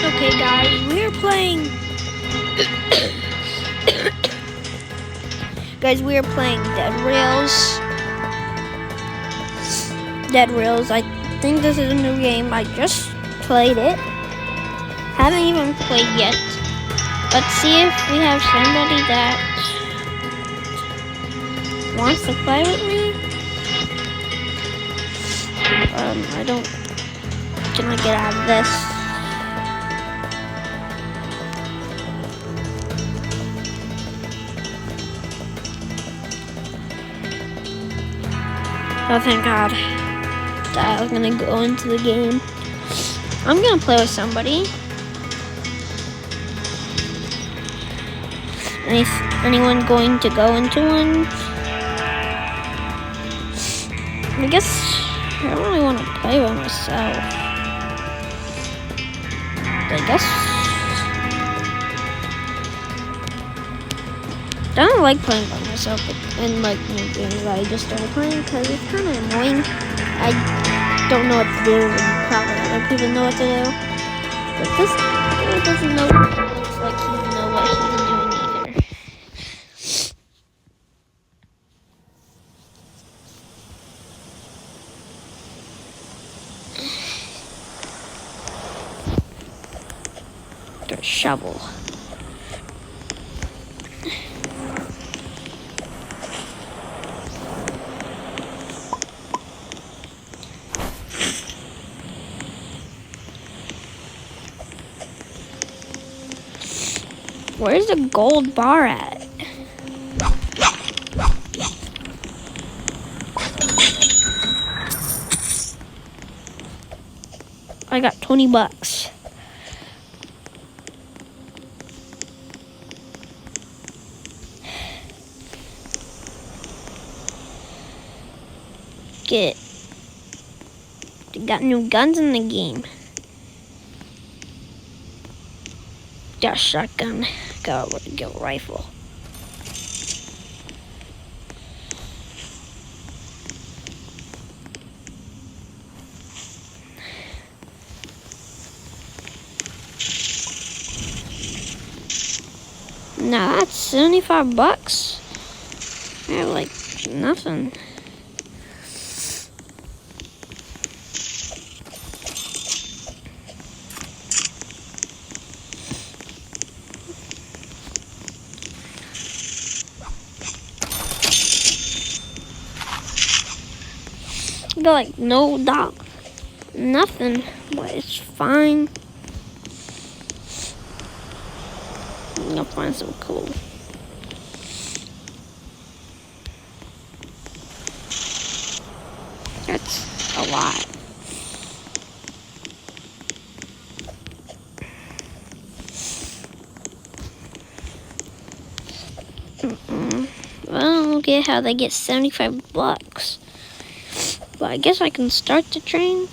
Okay, guys, we're playing. Guys, we are playing Dead Rails. Dead Rails. I think this is a new game. I just played it. Haven't even played yet. Let's see if we have somebody that wants to play with me. I don't. Can I get out of this? Oh, thank God. I was gonna go into the game. I'm gonna play with somebody. Anyone going to go into one? I guess I don't really want to play by myself. I guess I don't like playing by myself in like new games that I just started playing because it's kind of annoying. I don't know what to do and probably other people know what to do. But this guy doesn't know. Looks like he doesn't know what he's doing either. Got a shovel. Where's the gold bar at? I got 20 bucks. Get. They got new guns in the game. Got a shotgun. Got a rifle. Nah, that's 75 bucks. I have like nothing. Got like no dog, nothing, but it's fine. I'm gonna find some coal. That's a lot. I don't get how they get 75 bucks. But I guess I can start the train.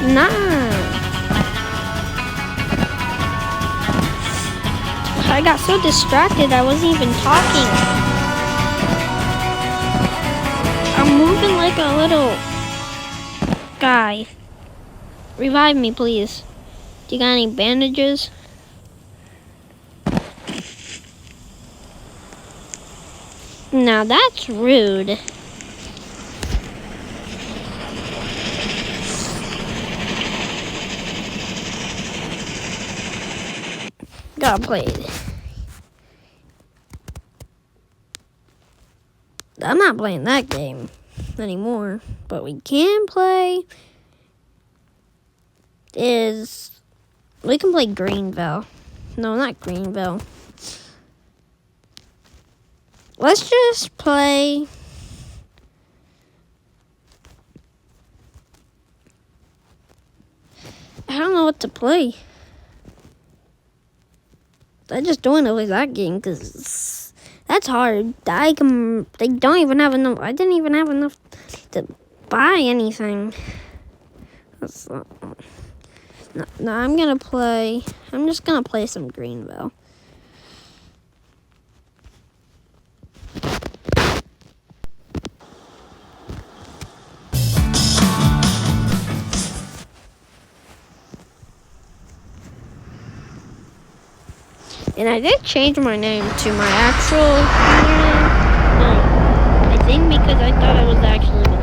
Nah. I got so distracted I wasn't even talking. I'm moving like a little Guy, revive me, please. Do you got any bandages? Now that's rude. Got played. I'm not playing that game anymore, but we can play we can play Greenville. No, not Greenville. Let's just play I don't know what to play. I just don't want to play that game because that's hard. They don't even have enough. I didn't even have enough to buy anything. No, I'm just gonna play some Greenville. And I did change my name to my actual name. I think because I thought I was actually gonna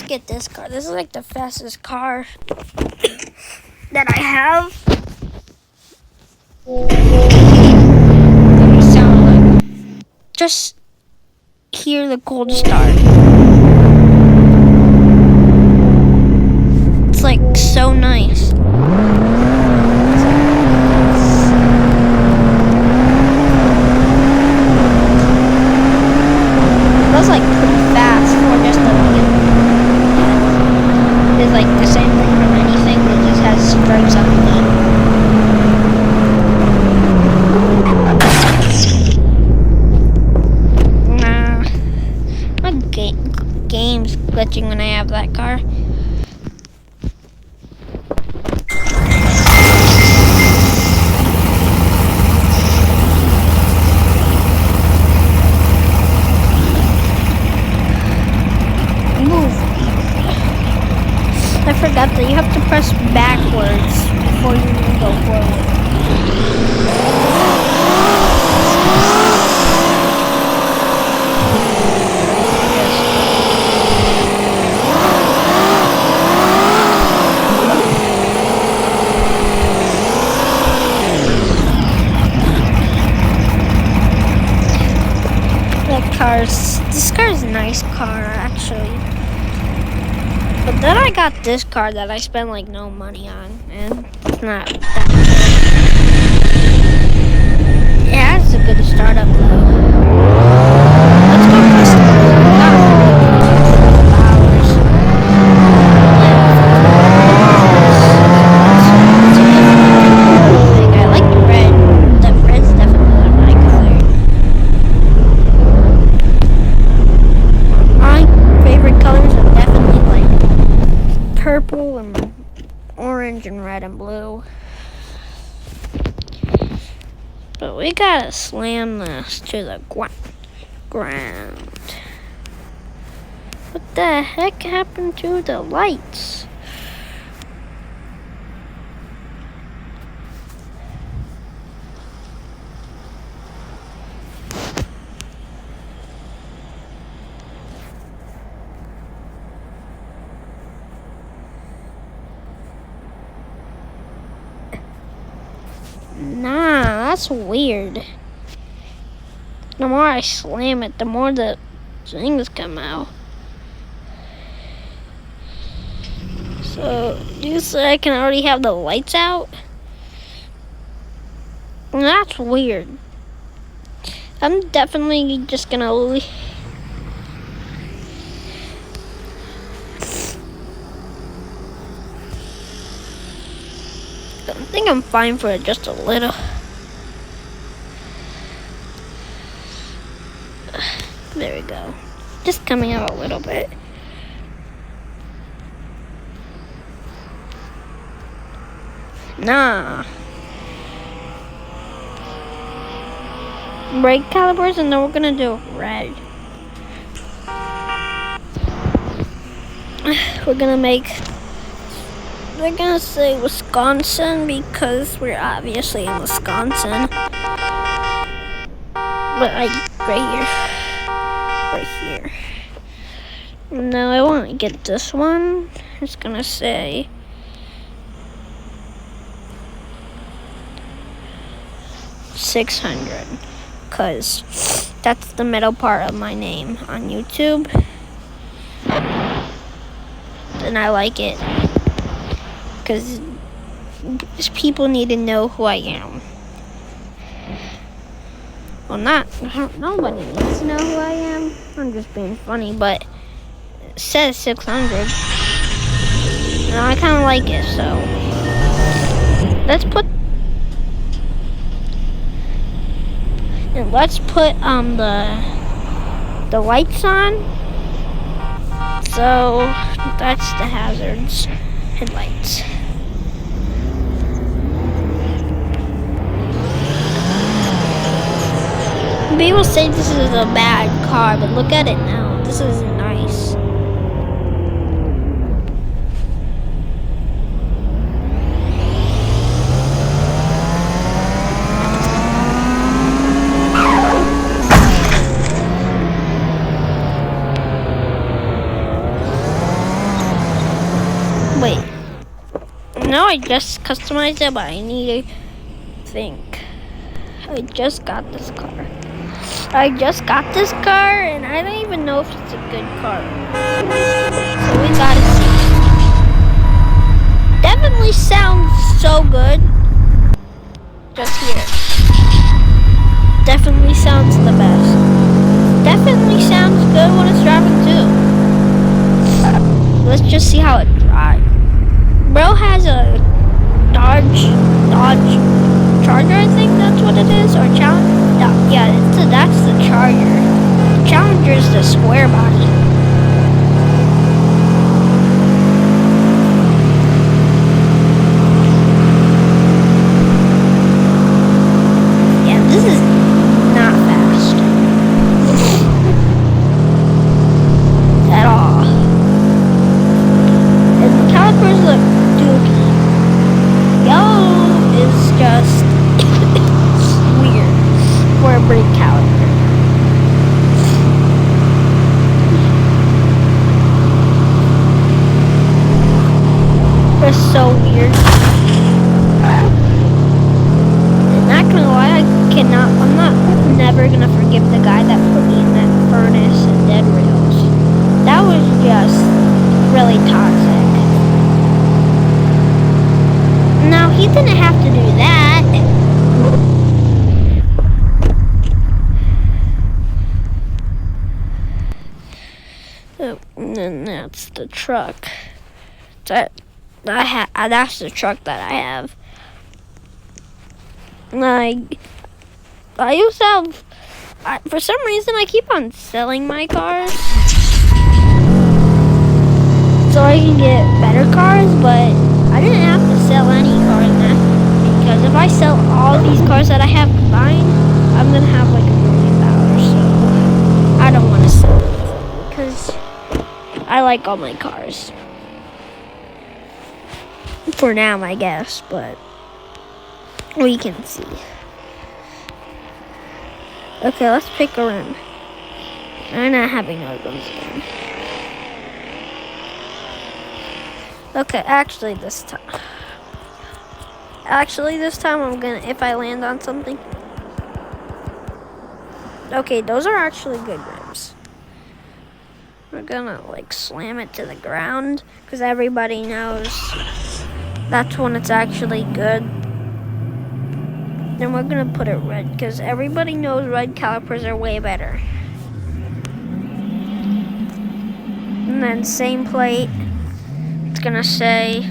get this car. This is like the fastest car that I have. Let me sound like. Just hear the cold start. It's like so nice. That's like pretty fast for just a vehicle. It's like the same thing from anything that just has stripes on the Nah, my game's glitching when I have that car. I forgot that you have to press backwards before you can go forward. This car's a nice car actually. But then I got this car that I spent like no money on, and it's not that good. It has a good startup though. Let's go I like the red. The red's definitely my color. My favorite colors are definitely like purple and orange and red and blue. But we gotta slam this to the ground. What the heck happened to the lights? Nah, that's weird. The more I slam it, the more the things come out. So, you say I can already have the lights out? That's weird. I'm definitely just gonna leave. I think I'm fine for it just a little. There we go. Just coming out a little bit. Nah. Brake calipers, and then we're gonna do red. We're gonna say Wisconsin because we're obviously in Wisconsin. But right here. No, I want to get this one. It's gonna say $600 because that's the middle part of my name on YouTube. And I like it because people need to know who I am. Well, nobody needs to know who I am. I'm just being funny, but it says 600. And I kind of like it, so let's put the lights on. So that's the hazards headlights. People say this is a bad car, but look at it now. This is nice. Wait. No, I just customized it, but I need to think. I just got this car. And I don't even know if it's a good car. So we gotta see. Definitely sounds so good. Just here. Definitely sounds the best. Definitely sounds good when it's driving too. Let's just see how it drives. Bro has a Dodge Charger, I think that's what it is, or Challenger. Yeah, that's the Charger. The Challenger is the square body. Yeah, this is not fast at all. And the calipers look dookie. Yellow is just weird for a brake caliper. They're so weird. And not gonna lie, I'm never gonna forgive the guy that put me in that furnace and dead rails. That was just really toxic. Now, he didn't have to do that. And then that's the truck. That's the truck that I have. I used to have. For some reason, I keep on selling my cars so I can get better cars, but I didn't have to sell any cars now, because if I sell all these cars that I have combined, I'm gonna have like $1 million. So I don't want to sell anything because I like all my cars. For now, I guess, but we can see. Okay, let's pick a rim. I'm not having no rims again. Okay, actually this time I'm gonna, if I land on something. Okay, those are actually good rims. We're gonna like slam it to the ground because everybody knows that's when it's actually good. Then we're gonna put it red because everybody knows red calipers are way better. And then same plate, it's gonna say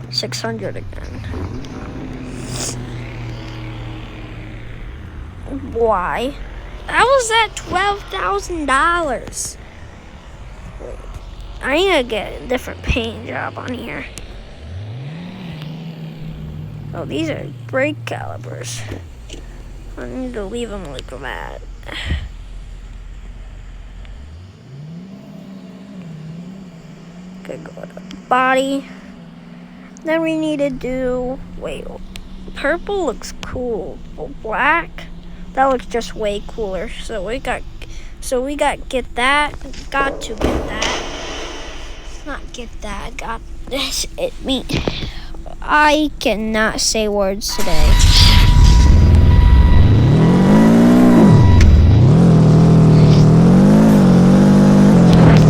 600 again. Why? I was at $12,000. I need to get a different paint job on here. Oh, these are brake calipers. I need to leave them like that. Good, go to the body. Then we need to do, wait, purple looks cool. Black, that looks just way cooler. So we got get that. Got to get that. Not get that. Got this. I cannot say words today.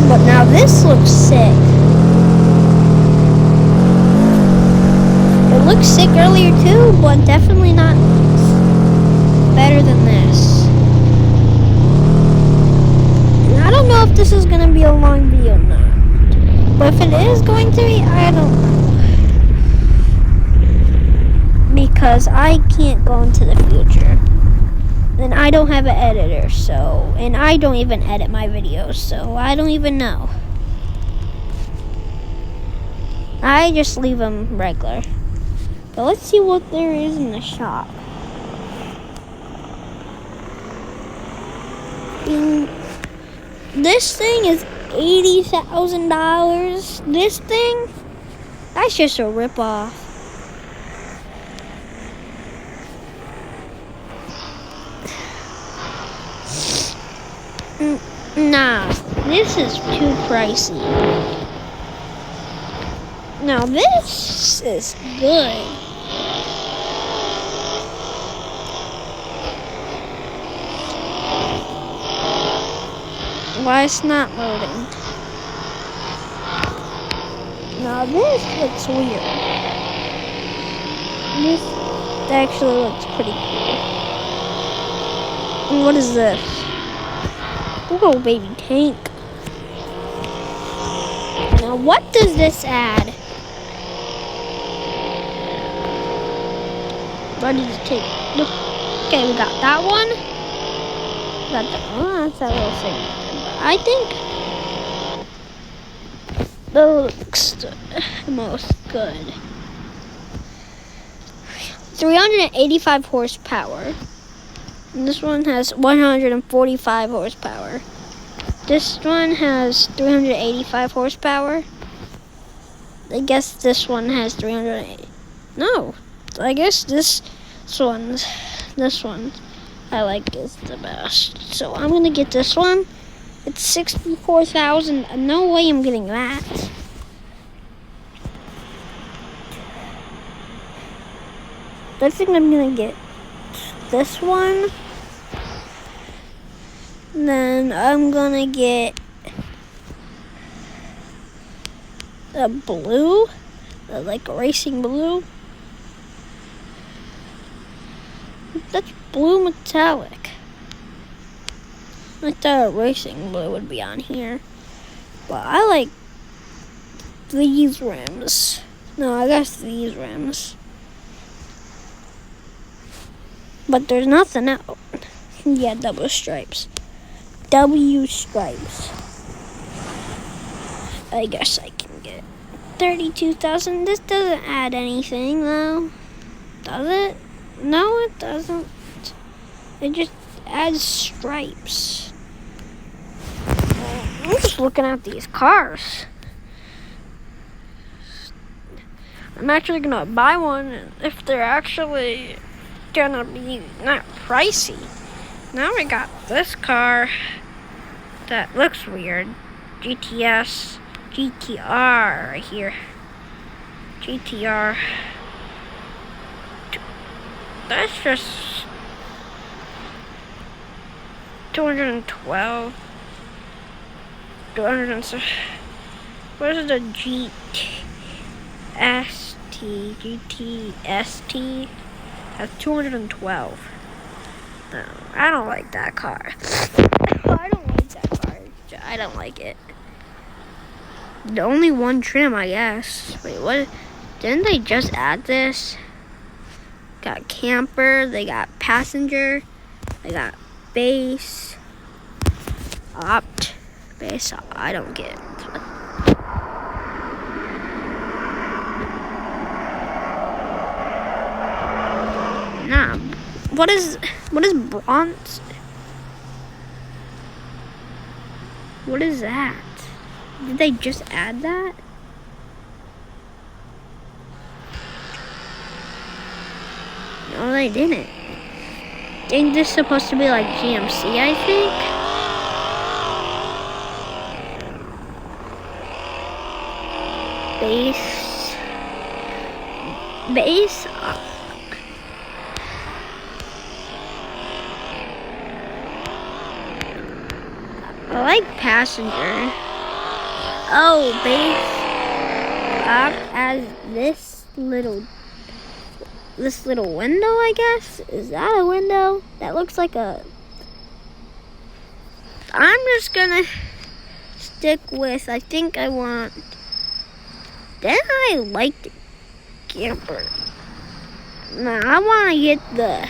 But now this looks sick. It looked sick earlier too, but definitely not better than this. And I don't know if this is going to be a long video or not. But if it is going to be, I don't know. Because I can't go into the future. And I don't have an editor, so... And I don't even edit my videos, so I don't even know. I just leave them regular. But let's see what there is in the shop. This thing is $80,000. This thing, that's just a ripoff. Nah, this is too pricey. Now this is good. Why it's not loading? Now this looks weird. This actually looks pretty cool. And what is this? Oh, baby tank. Now what does this add? What does it take? Okay, we got that one. Got that one. That's that little thing. I think that looks the most good. 385 horsepower. And this one has 145 horsepower. This one has 385 horsepower. I guess this one has 380. No, I guess this one I like is the best. So I'm gonna get this one. It's 64,000. No way I'm getting that. I think I'm gonna get this one. And then I'm gonna get a blue, like a racing blue. That's blue metallic. I thought a racing blue would be on here. But I like these rims. No, I got these rims. But there's nothing else. Yeah, double stripes. W stripes. I guess I can get 32,000. This doesn't add anything though. Does it? No, it doesn't. It just adds stripes. I'm just looking at these cars. I'm actually gonna buy one if they're actually gonna be not pricey. Now we got this car that looks weird. GTR right here. GTR. That's just 212. 200. What is the GTST? That's 212. No, I don't like that car. I don't like that car. I don't like it. The only one trim, I guess. Wait, what? Didn't they just add this? Got camper, they got passenger, they got base, opt, base. I don't get it. Nah, what is bronze? What is that? Did they just add that? No, they didn't. Ain't this supposed to be like GMC, I think? Base. I like passenger. Oh, base as this little window, I guess. Is that a window? That looks like a... I'm just gonna stick with, I think I want... Then I like the camper. Nah, I want to get the...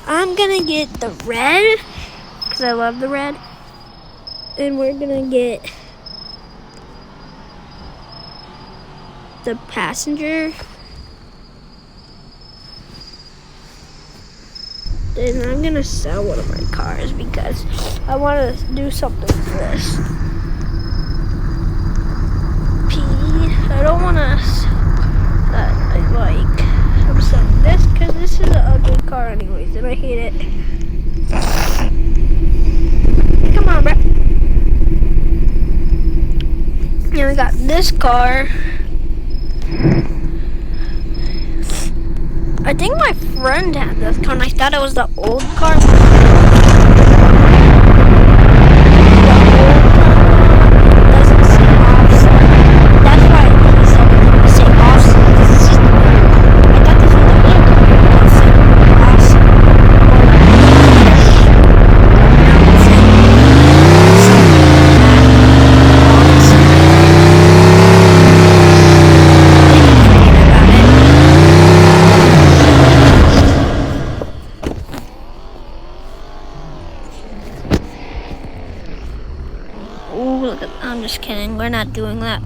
I'm gonna get the red, because I love the red. And we're gonna get the passenger. Then I'm gonna sell one of my cars because I want to do something for this. I don't want to. I'm selling this because this is an ugly car, anyways, and I hate it. Come on, bro. Yeah, we got this car. I think my friend had this car, and I thought it was the old car. Doesn't say offset. That's why he said it didn't say offset. This is just the one. I thought this was the old car. It didn't say offset. I'm just kidding. We're not doing that.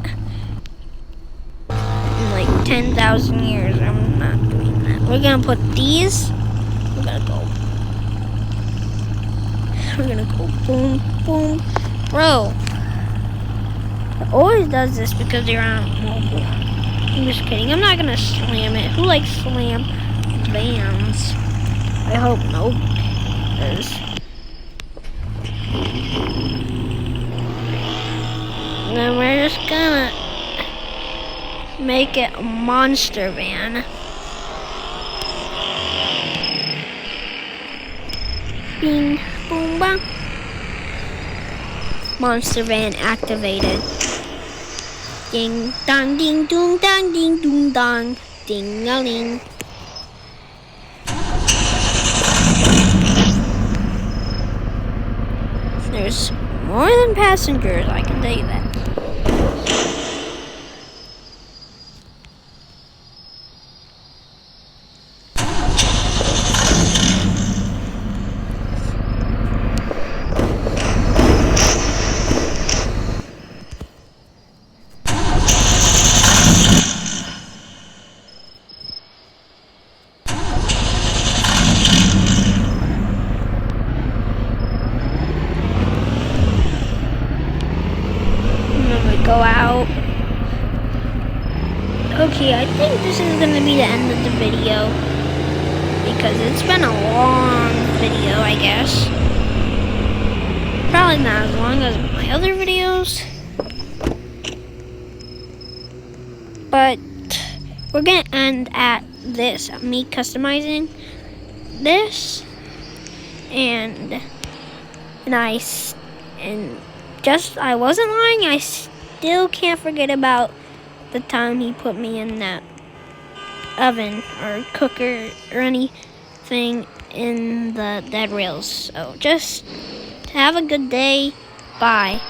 In like 10,000 years, I'm not doing that. We're gonna put these. We're gonna go boom, boom. Bro, it always does this because you're on mobile. I'm just kidding. I'm not gonna slam it. Who likes slam vans? I hope nobody does. Then we're just gonna make it a monster van. Bing, boom, bang. Monster van activated. Ding, dong, ding, doom, dong, ding, doom, dong, ding, a ling. There's more than passengers, I can tell you that. Okay, I think this is gonna be the end of the video because it's been a long video, I guess. Probably not as long as my other videos, but we're gonna end at this, me customizing this, and I wasn't lying. I still can't forget about the time he put me in that oven or cooker or anything in the Dead Rails. So just have a good day. Bye.